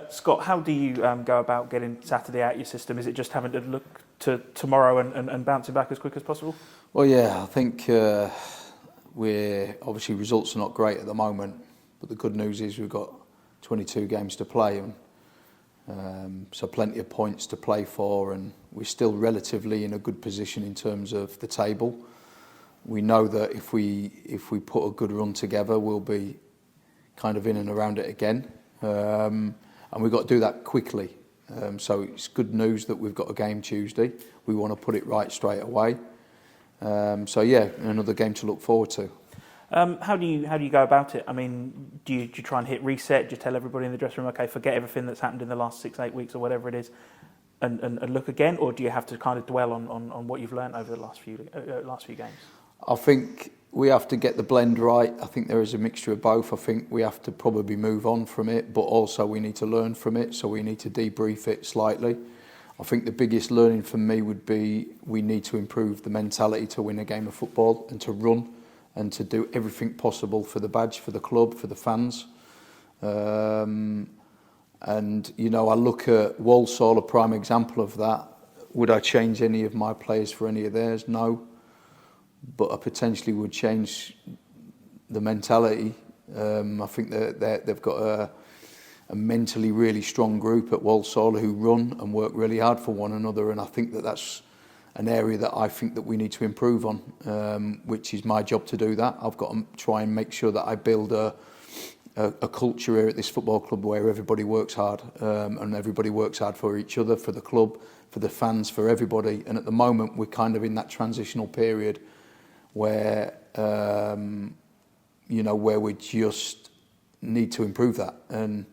Scott, how do you go about getting Saturday out your system? Is it just having to look to tomorrow and bouncing back as quick as possible? Well, yeah, I think we're obviously results are not great at the moment, but the good news is we've got 22 games to play, and so plenty of points to play for, and we're still relatively in a good position in terms of the table. We know that if we put a good run together, we'll be kind of in and around it again, and we've got to do that quickly. So it's good news that we've got a game Tuesday. We want to put it right straight away. So yeah, another game to look forward to. How do you go about it? I mean, do you try and hit reset? Do you tell everybody in the dressing room, okay, forget everything that's happened in the last 6-8 weeks or whatever it is, and look again, or do you have to kind of dwell on what you've learned over the last few games? I think we have to get the blend right. I think there is a mixture of both. I think we have to probably move on from it, but also we need to learn from it, so we need to debrief it slightly. I think the biggest learning for me would be we need to improve the mentality to win a game of football and to run and to do everything possible for the badge, for the club, for the fans. And, you know, I look at Walsall, a prime example of that. Would I change any of my players for any of theirs? No. But I potentially would change the mentality. I think that they've got a mentally really strong group at Walsall who run and work really hard for one another, and I think that that's an area that I think that we need to improve on, which is my job to do that. I've got to try and make sure that I build a culture here at this football club where everybody works hard, and everybody works hard for each other, for the club, for the fans, for everybody. And at the moment we're kind of in that transitional period where you know, where we just need to improve that, and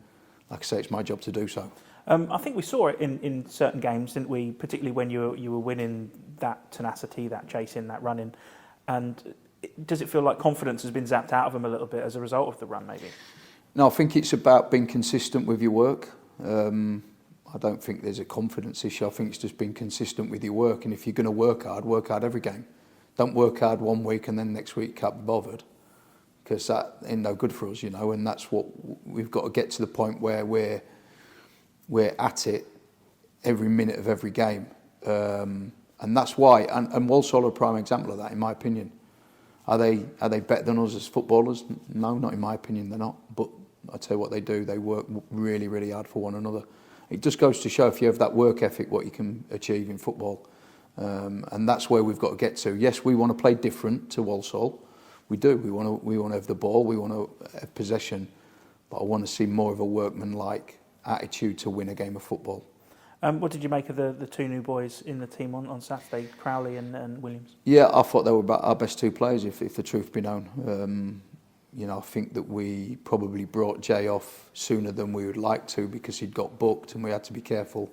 like I say, it's my job to do so. I think we saw it in certain games, didn't we? Particularly when you were winning, that tenacity, that chasing, that running. And does it feel like confidence has been zapped out of them a little bit as a result of the run, maybe? No, I think it's about being consistent with your work. I don't think there's a confidence issue. I think it's just being consistent with your work. And if you're going to work hard every game. Don't work hard one week and then next week can't be bothered, because that ain't no good for us, you know. And that's what we've got to get to, the point where we're at it every minute of every game, and that's why. And Walsall are a prime example of that, in my opinion. Are they better than us as footballers? No, not in my opinion. They're not. But I tell you what they do. They work really, really hard for one another. It just goes to show, if you have that work ethic, what you can achieve in football. And that's where we've got to get to. Yes, we want to play different to Walsall. We do. We want to have the ball. We want to have possession. But I want to see more of a workman-like attitude to win a game of football. What did you make of the two new boys in the team on Saturday, Crowley and Williams? Yeah, I thought they were about our best two players, if the truth be known. You know, I think that we probably brought Jay off sooner than we would like to, because he'd got booked and we had to be careful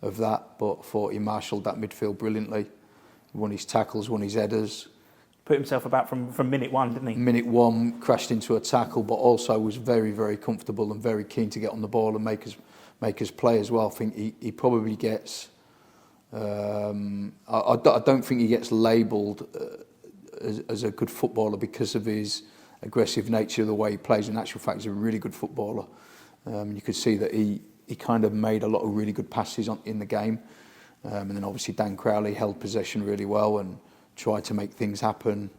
of that. But I thought he marshalled that midfield brilliantly. He won his tackles, won his headers. Put himself about from minute one, didn't he? Minute one, crashed into a tackle, but also was very, very comfortable and very keen to get on the ball and make us play as well. I think he probably gets... I don't think he gets labelled as a good footballer because of his aggressive nature, the way he plays. In actual fact, he's a really good footballer. You could see that he kind of made a lot of really good passes in the game. And then obviously Dan Crowley held possession really well and tried to make things happen.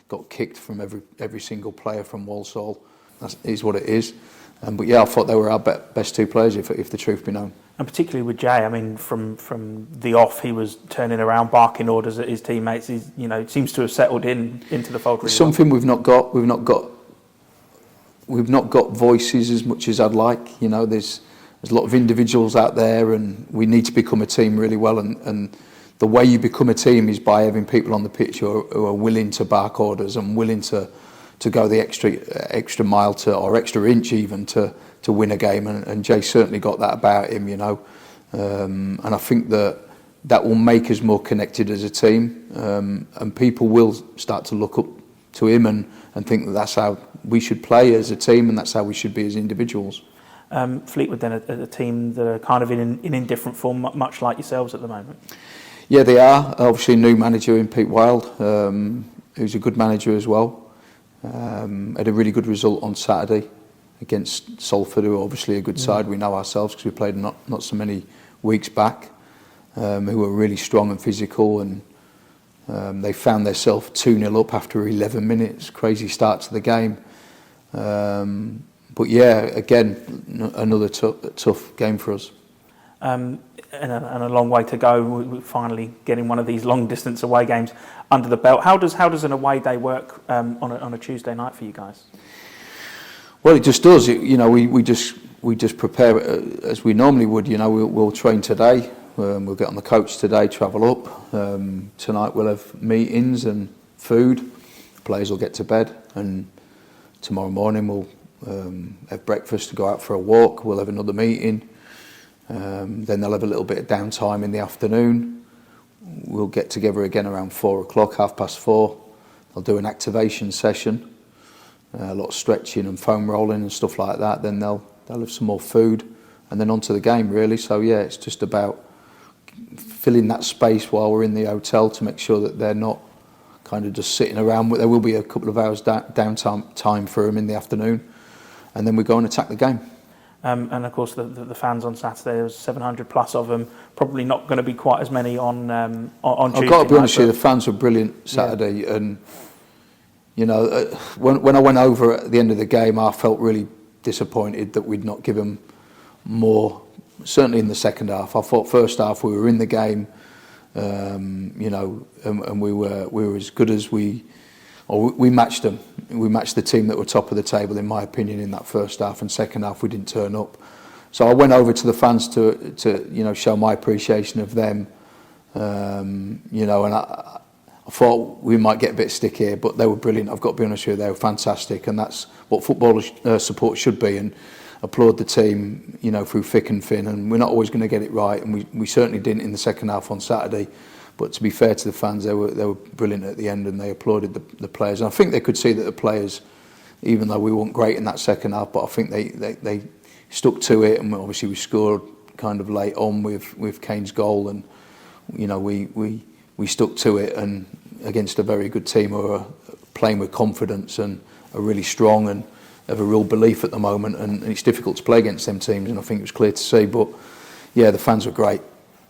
Got kicked from every single player from Walsall. That is what it is. But yeah, I thought they were our best two players, if the truth be known. And particularly with Jay, I mean, from the off, he was turning around, barking orders at his teammates. He's, you know, seems to have settled into the fold. Really something we've not got. We've not got voices as much as I'd like. You know, there's a lot of individuals out there, and we need to become a team really well. And the way you become a team is by having people on the pitch who are willing to bark orders and willing to go the extra mile or extra inch even to win a game. And Jay certainly got that about him, you know. And I think that will make us more connected as a team. And people will start to look up to him and think that that's how we should play as a team, and that's how we should be as individuals. Fleetwood then, a team that are kind of in indifferent form, much like yourselves at the moment. Yeah, they are. Obviously, a new manager in Pete Wild, who's a good manager as well. Had a really good result on Saturday. against Salford, who are obviously a good side. We know ourselves because we played not so many weeks back, who were really strong and physical, and they found themselves 2-0 up after 11 minutes. Crazy start to the game. But yeah, again, another tough game for us. And a long way to go. We're finally getting one of these long distance away games under the belt. How does an away day work on a Tuesday night for you guys? Well, it just does. We just prepare as we normally would. We'll train today. We'll get on the coach today, travel up. Tonight we'll have meetings and food. The players will get to bed, and tomorrow morning we'll have breakfast to go out for a walk. We'll have another meeting. Then they'll have a little bit of downtime in the afternoon. We'll get together again around 4 o'clock, 4:30. They'll do an activation session, a lot of stretching and foam rolling and stuff like that. Then they'll have some more food, and then on to the game really. So yeah, it's just about filling that space while we're in the hotel to make sure that they're not kind of just sitting around. There will be a couple of hours downtime for them in the afternoon, and then we go and attack the game. And of course, the fans on Saturday, there's 700 plus of them. Probably not going to be quite as many on Tuesday. I've got to be honest with you, the fans were brilliant Saturday, and when I went over at the end of the game, I felt really disappointed that we'd not given more. Certainly in the second half, I thought first half we were in the game, and we were as good as we matched them. We matched the team that were top of the table, in my opinion, in that first half. And second half, we didn't turn up. So I went over to the fans to show my appreciation of them. And I thought we might get a bit stick here, but they were brilliant. I've got to be honest with you, they were fantastic, and that's what football support should be. And applaud the team, through thick and thin. And we're not always going to get it right, and we certainly didn't in the second half on Saturday. But to be fair to the fans, they were brilliant at the end, and they applauded the players. And I think they could see that the players, even though we weren't great in that second half, but I think they stuck to it. And obviously we scored kind of late on with Kane's goal, and we stuck to it, and against a very good team who are playing with confidence and are really strong and have a real belief at the moment. And it's difficult to play against them teams, and I think it was clear to see. But yeah, the fans were great.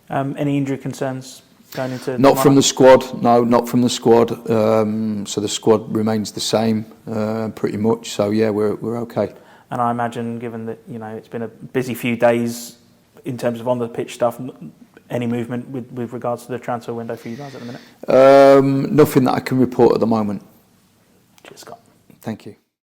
Any injury concerns? Not from the squad, no, not from the squad. So the squad remains the same, pretty much. So yeah, we're okay. And I imagine, given that it's been a busy few days in terms of on the pitch stuff, any movement with regards to the transfer window for you guys at the minute? Nothing that I can report at the moment. Cheers, Scott. Thank you.